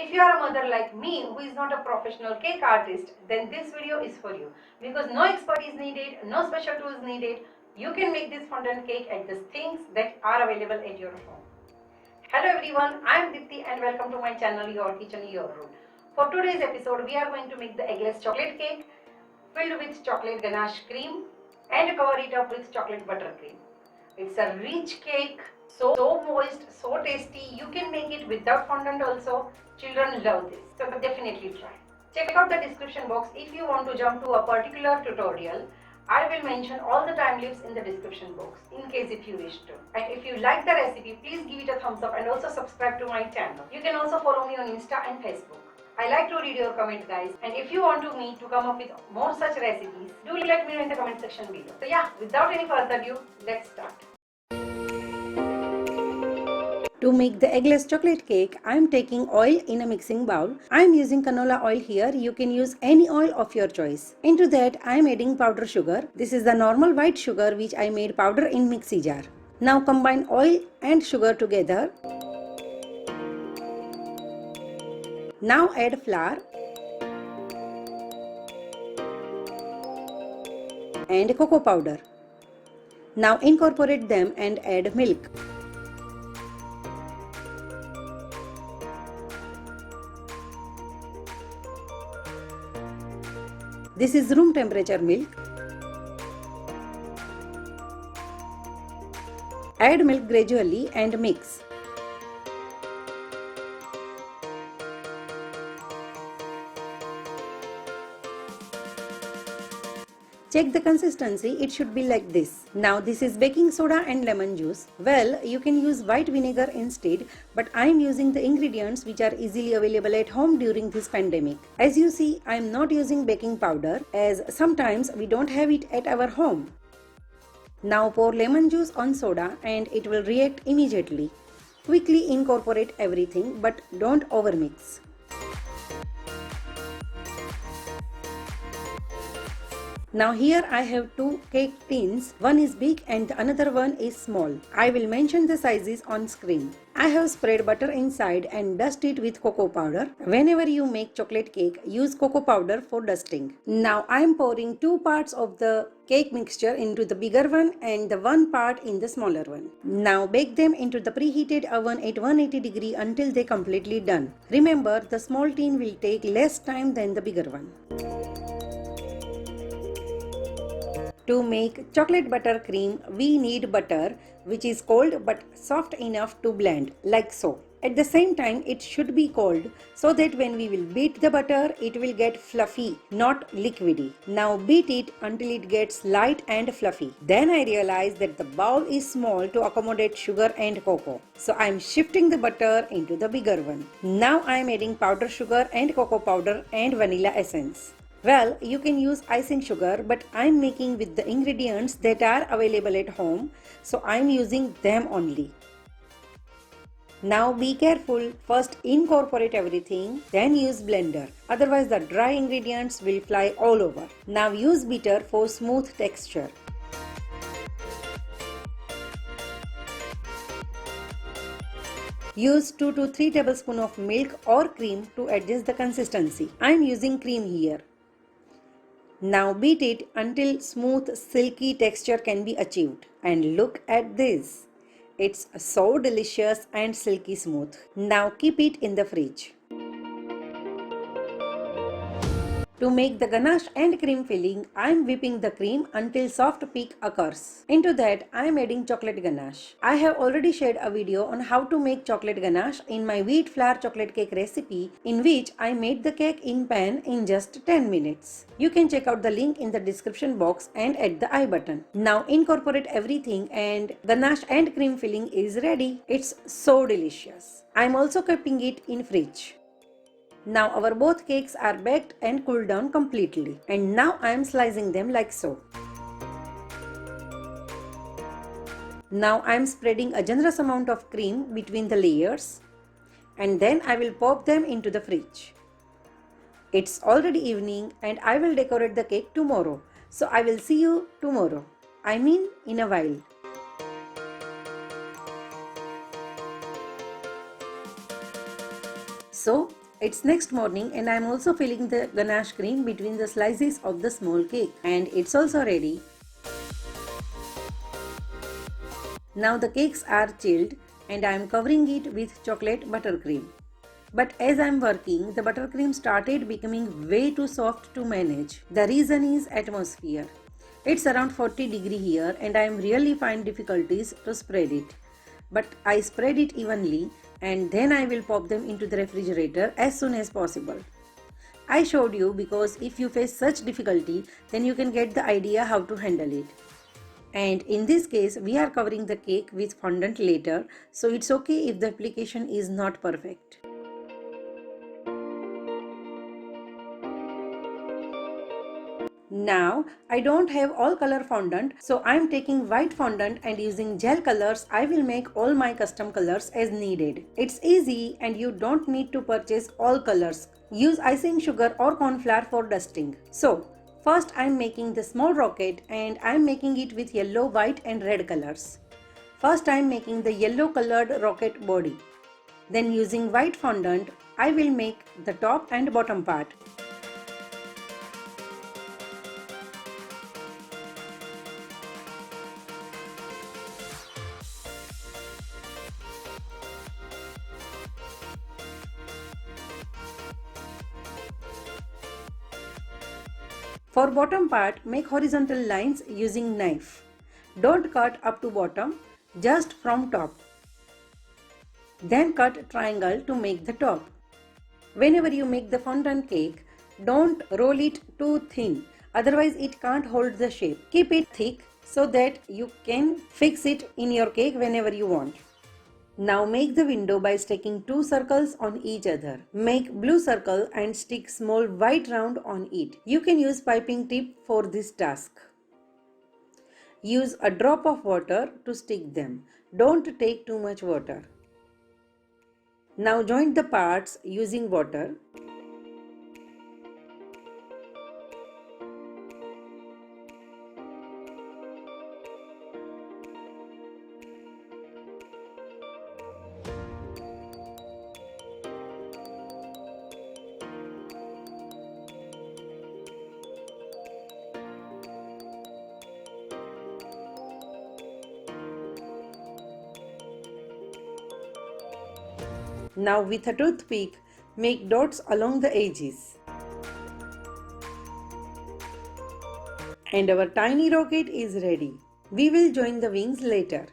If you are a mother like me who is not a professional cake artist, then this video is for you because no expert is needed, no special tools needed. You can make this fondant cake at the things that are available at your home. Hello everyone, I am Dipti and welcome to my channel Your Kitchen Your Rule. For today's episode, we are going to make the eggless chocolate cake filled with chocolate ganache cream and cover it up with chocolate butter cream. It's a rich cake, so moist, so tasty. You can make it without fondant also. Children love this, so definitely try. Check out the description box if you want to jump to a particular tutorial. I will mention all the time lapse in the description box in case if you wish to. And if you like the recipe, please give it a thumbs up and also subscribe to my channel. You can also follow me on Insta and Facebook. I like to read your comments, guys, and if you want me to come up with more such recipes, do let me know in the comment section below. So yeah, without any further ado, let's start. To make the eggless chocolate cake, I am taking oil in a mixing bowl. I am using canola oil here. You can use any oil of your choice. Into that, I am adding powder sugar. This is the normal white sugar which I made powder in mixie jar. Now combine oil and sugar together. Now add flour and cocoa powder. Now incorporate them and add milk. This is room temperature milk. Add milk gradually and mix. Check the consistency, it should be like this. Now this is baking soda and lemon juice. Well, you can use white vinegar instead, but I am using the ingredients which are easily available at home during this pandemic. As you see, I am not using baking powder as sometimes we don't have it at our home. Now pour lemon juice on soda and it will react immediately. Quickly incorporate everything but don't overmix. Now here I have two cake tins, one is big and the another one is small. I will mention the sizes on screen. I have spread butter inside and dust it with cocoa powder. Whenever you make chocolate cake, use cocoa powder for dusting. Now I am pouring 2 parts of the cake mixture into the bigger one and the 1 part in the smaller one. Now bake them into the preheated oven at 180 degree until they completely done. Remember, the small tin will take less time than the bigger one. To make chocolate butter cream, we need butter which is cold but soft enough to blend, like so. At the same time, it should be cold so that when we will beat the butter, it will get fluffy, not liquidy. Now beat it until it gets light and fluffy. Then I realized that the bowl is small to accommodate sugar and cocoa. So I am shifting the butter into the bigger one. Now I am adding powdered sugar and cocoa powder and vanilla essence. Well, you can use icing sugar, but I'm making with the ingredients that are available at home, so I'm using them only. Now be careful, first incorporate everything, then use blender, otherwise the dry ingredients will fly all over. Now use beater for smooth texture. Use 2 to 3 tablespoons of milk or cream to adjust the consistency. I'm using cream here. Now beat it until smooth silky texture can be achieved. And look at this. It's so delicious and silky smooth. Now keep it in the fridge. To make the ganache and cream filling, I am whipping the cream until soft peak occurs. Into that, I am adding chocolate ganache. I have already shared a video on how to make chocolate ganache in my wheat flour chocolate cake recipe, in which I made the cake in pan in just 10 minutes. You can check out the link in the description box and at the I button. Now incorporate everything and ganache and cream filling is ready. It's so delicious. I am also keeping it in fridge. Now our both cakes are baked and cooled down completely, and now I am slicing them like so. Now I am spreading a generous amount of cream between the layers and then I will pop them into the fridge. It's already evening and I will decorate the cake tomorrow, so I will see you tomorrow. I mean in a while. So It's next morning and I'm also filling the ganache cream between the slices of the small cake, and it's also ready. Now the cakes are chilled and I am covering it with chocolate buttercream. But as I am working, the buttercream started becoming way too soft to manage. The reason is atmosphere. It's around 40 degrees here and I am really find difficulties to spread it. But I spread it evenly and then I will pop them into the refrigerator as soon as possible. I showed you because if you face such difficulty, then you can get the idea how to handle it. And in this case, we are covering the cake with fondant later, so it's okay if the application is not perfect. Now, I don't have all color fondant, so I am taking white fondant and using gel colors. I will make all my custom colors as needed. It's easy and you don't need to purchase all colors. Use icing sugar or corn flour for dusting. So, first I am making the small rocket and I am making it with yellow, white and red colors. First I am making the yellow colored rocket body. Then using white fondant, I will make the top and bottom part. For bottom part, make horizontal lines using knife. Don't cut up to bottom, just from top. Then cut triangle to make the top. Whenever you make the fondant cake, don't roll it too thin, otherwise it can't hold the shape. Keep it thick so that you can fix it in your cake whenever you want. Now make the window by sticking two circles on each other. Make blue circle and stick small white round on it. You can use piping tip for this task. Use a drop of water to stick them. Don't take too much water. Now join the parts using water. Now with a toothpick, make dots along the edges. And our tiny rocket is ready. We will join the wings later.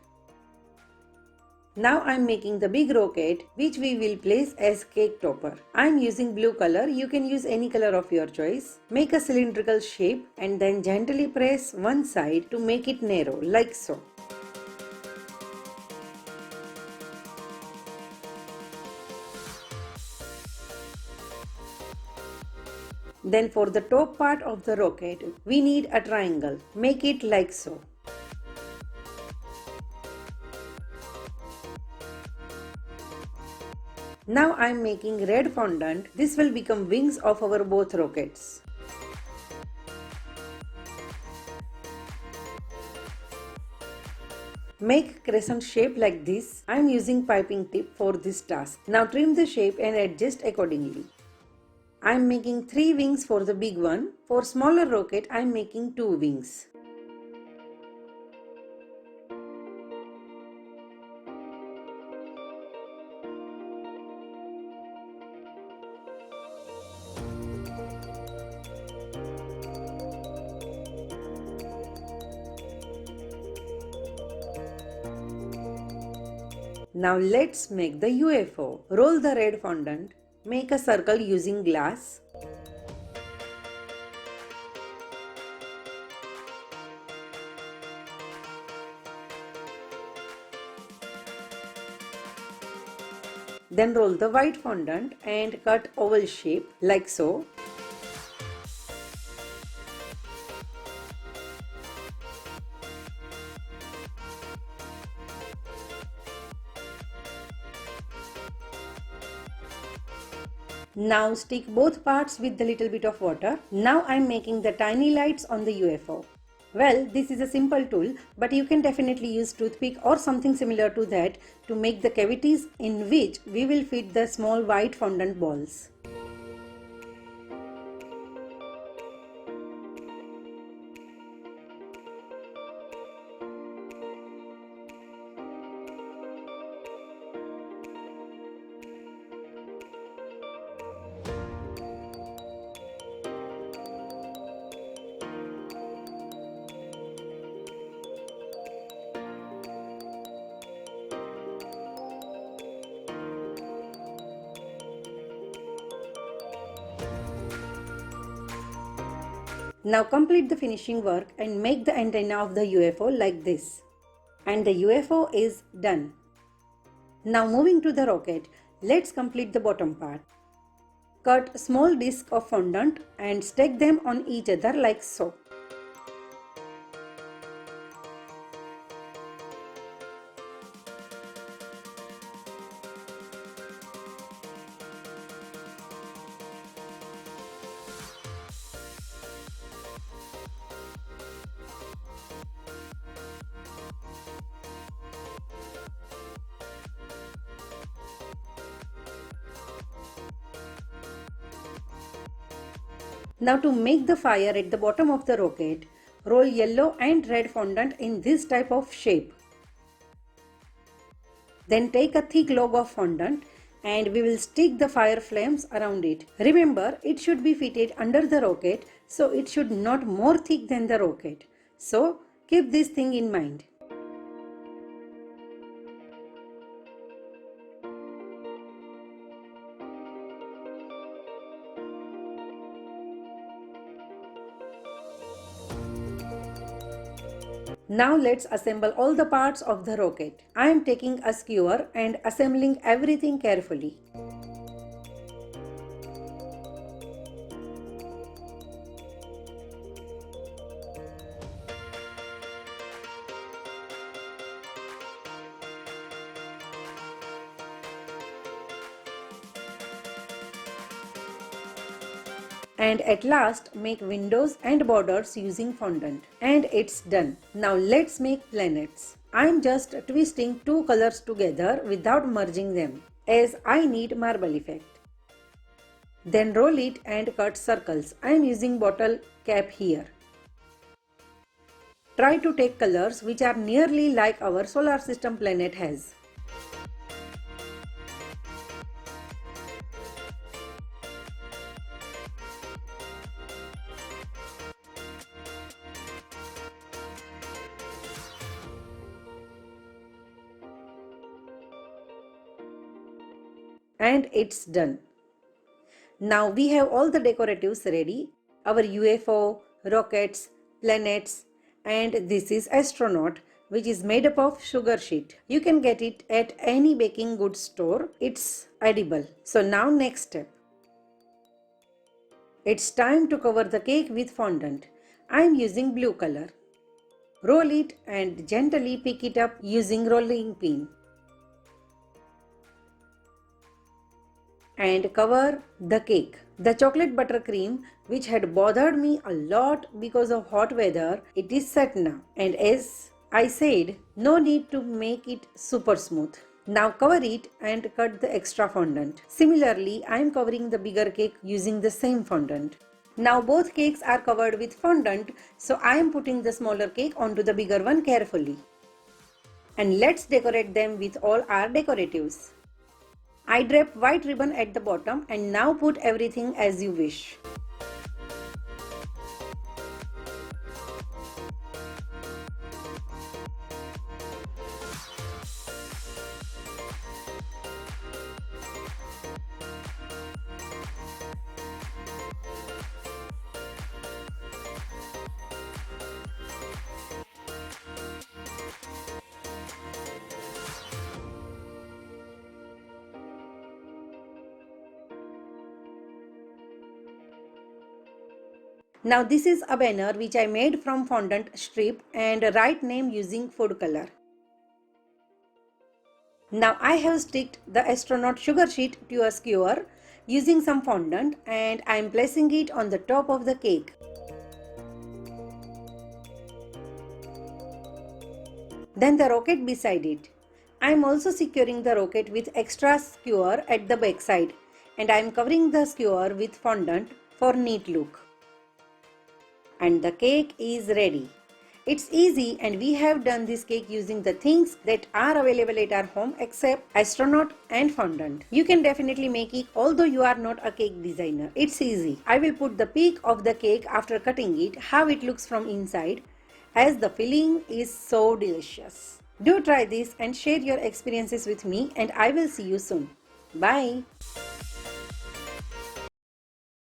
Now I am making the big rocket which we will place as cake topper. I am using blue color. You can use any color of your choice. Make a cylindrical shape and then gently press one side to make it narrow like so. Then for the top part of the rocket, we need a triangle. Make it like so. Now I am making red fondant. This will become wings of our both rockets. Make crescent shape like this. I am using piping tip for this task. Now trim the shape and adjust accordingly. I am making 3 wings for the big one. For smaller rocket, I am making 2 wings. Now let's make the UFO. Roll the red fondant. Make a circle using glass. Then roll the white fondant and cut oval shape like so. Now stick both parts with a little bit of water. Now I am making the tiny lights on the UFO. Well, this is a simple tool, but you can definitely use toothpick or something similar to that to make the cavities in which we will fit the small white fondant balls. Now complete the finishing work and make the antenna of the UFO like this. And the UFO is done. Now moving to the rocket, let's complete the bottom part. Cut small discs of fondant and stack them on each other like so. Now to make the fire at the bottom of the rocket, roll yellow and red fondant in this type of shape. Then take a thick log of fondant and we will stick the fire flames around it. Remember, it should be fitted under the rocket, so it should not more thick than the rocket. So keep this thing in mind. Now let's assemble all the parts of the rocket. I am taking a skewer and assembling everything carefully. And at last make windows and borders using fondant. And it's done. Now let's make planets. I'm just twisting two colors together without merging them, as I need marble effect. Then roll it and cut circles. I'm using bottle cap here. Try to take colors which are nearly like our solar system planet has. And it's done. Now we have all the decoratives ready. Our UFO, rockets, planets, and this is astronaut, which is made up of sugar sheet. You can get it at any baking goods store. It's edible. So now next step. It's time to cover the cake with fondant. I am using blue color. Roll it and gently pick it up using rolling pin. And cover the cake. The chocolate buttercream, which had bothered me a lot because of hot weather, it is set now. And as I said, no need to make it super smooth. Now cover it and cut the extra fondant. Similarly, I am covering the bigger cake using the same fondant. Now both cakes are covered with fondant, so I am putting the smaller cake onto the bigger one carefully. And let's decorate them with all our decoratives. I draped white ribbon at the bottom and now put everything as you wish. Now this is a banner which I made from fondant strip and write name using food color. Now I have sticked the astronaut sugar sheet to a skewer using some fondant and I am placing it on the top of the cake. then the rocket beside it. I am also securing the rocket with extra skewer at the back side, and I am covering the skewer with fondant for neat look. And the cake is ready. It's easy, and we have done this cake using the things that are available at our home except astronaut and fondant. You can definitely make it although you are not a cake designer. It's easy. I will put the pic of the cake after cutting it, how it looks from inside, as the filling is so delicious. Do try this and share your experiences with me, and I will see you soon. Bye.